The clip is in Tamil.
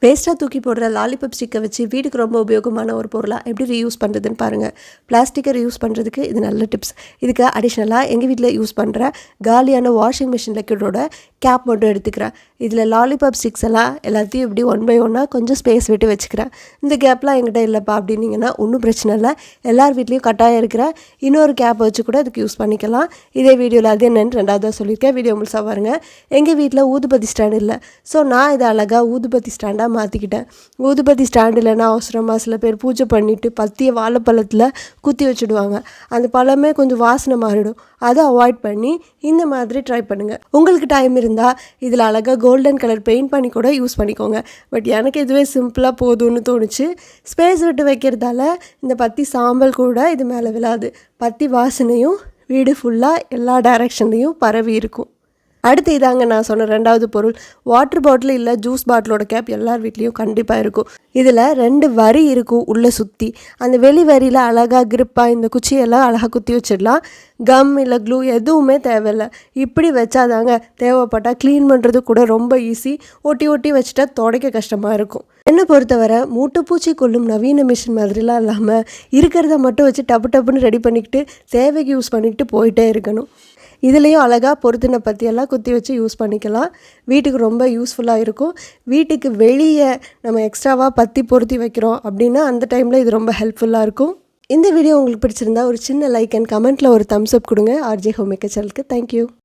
வேஸ்ட்டாக தூக்கி போடுற லாலிபப் ஸ்டிக்கை வச்சு வீட்டுக்கு ரொம்ப உபயோகமான ஒரு பொருளாக எப்படி ரீயூஸ் பண்ணுறதுன்னு பாருங்கள். பிளாஸ்டிக்கை ரீயூஸ் பண்ணுறதுக்கு இது நல்ல டிப்ஸ். இதுக்கு அடிஷ்னலாக எங்கள் வீட்டில் யூஸ் பண்ணுற காலியான வாஷிங் மிஷின் லிக்விடோட கேப் மட்டும் எடுத்துக்கிறேன். இதில் லாலிபப் ஸ்டிக்ஸ் எல்லாத்தையும் இப்படி 1 by 1 கொஞ்சம் ஸ்பேஸ் விட்டு வச்சுக்கிறேன். இந்த கேப்லாம் என்கிட்ட இல்லைப்பா அப்படின்னீங்கன்னா ஒன்றும் பிரச்சனை இல்லை. எல்லார் வீட்லேயும் கட்டாயம் இருக்கிற இன்னொரு கேப் வச்சு கூட இதுக்கு யூஸ் பண்ணிக்கலாம். இதே வீடியோவில் அது என்னென்னு 2வது சொல்லியிருக்கேன். வீடியோ முழுசாக பாருங்கள். எங்கள் வீட்டில் ஊதுபத்தி ஸ்டாண்ட் இல்லை. ஸோ நான் இதை அழகாக ஊதுபத்தி ஸ்டாண்டாக மாற்றிக்கிட்டேன். ஊதுபத்தி ஸ்டாண்ட் இல்லைன்னா அவசரமாக சில பேர் பூஜை பண்ணிவிட்டு பத்திய வாழைப்பழத்தில் குத்தி வச்சுடுவாங்க. அந்த பழமே கொஞ்சம் வாசனை மாறிடும். அதை அவாய்ட் பண்ணி இந்த மாதிரி ட்ரை பண்ணுங்கள். உங்களுக்கு டைம் இருந்தால் இதில் அழகாக கோல்டன் கலர் பெயிண்ட் பண்ணி கூட யூஸ் பண்ணிக்கோங்க. பட் எனக்கு இதுவே சிம்பிளாக போதும்னு தோணுச்சு. ஸ்பேஸ் விட்டு வைக்கிறதால இந்த பத்தி சாம்பல் கூட இது மேலே விழாது. பத்தி வாசனையும் வீடு ஃபுல்லாக எல்லா டைரக்ஷன்லேயும் பரவி இருக்கும். அடுத்து இதாங்க நான் சொன்ன 2வது பொருள். வாட்டர் பாட்டில் இல்லை ஜூஸ் பாட்டிலோட கேப் எல்லார் வீட்லேயும் கண்டிப்பாக இருக்கும். இதில் 2 வரி இருக்கும் உள்ளே சுற்றி. அந்த வெளி வரியில் அழகாக கிரிப்பாக இந்த குச்சியெல்லாம் அழகாக குத்தி வச்சிடலாம். கம் இல்லை க்ளூ எதுவுமே தேவையில்லை. இப்படி வச்சாதாங்க தேவைப்பட்டால் க்ளீன் பண்ணுறது கூட ரொம்ப ஈஸி. ஒட்டி ஒட்டி வச்சுட்டா துடைக்க கஷ்டமாக இருக்கும். என்னை பொறுத்தவரை மூட்டைப்பூச்சி கொள்ளும் நவீன மிஷின் மாதிரிலாம் இல்லாமல் இருக்கிறத மட்டும் வச்சு டப்புன்னு ரெடி பண்ணிக்கிட்டு தேவைக்கு யூஸ் பண்ணிக்கிட்டு போயிட்டே இருக்கணும். இதுலேயும் அழகாக பொருத்தின பற்றியெல்லாம் குத்தி வச்சு யூஸ் பண்ணிக்கலாம். வீட்டுக்கு ரொம்ப யூஸ்ஃபுல்லாக இருக்கும். வீட்டுக்கு வெளியே நம்ம எக்ஸ்ட்ராவாக பற்றி பொருத்தி வைக்கிறோம் அப்படின்னா அந்த டைமில் இது ரொம்ப ஹெல்ப்ஃபுல்லாக இருக்கும். இந்த வீடியோ உங்களுக்கு பிடிச்சிருந்தா ஒரு சின்ன லைக் அண்ட் கமெண்ட்டில் ஒரு தம்ஸ் அப் கொடுங்க. ஆர்ஜே ஹோம் மேக்கர் சேனலுக்கு தேங்க்யூ.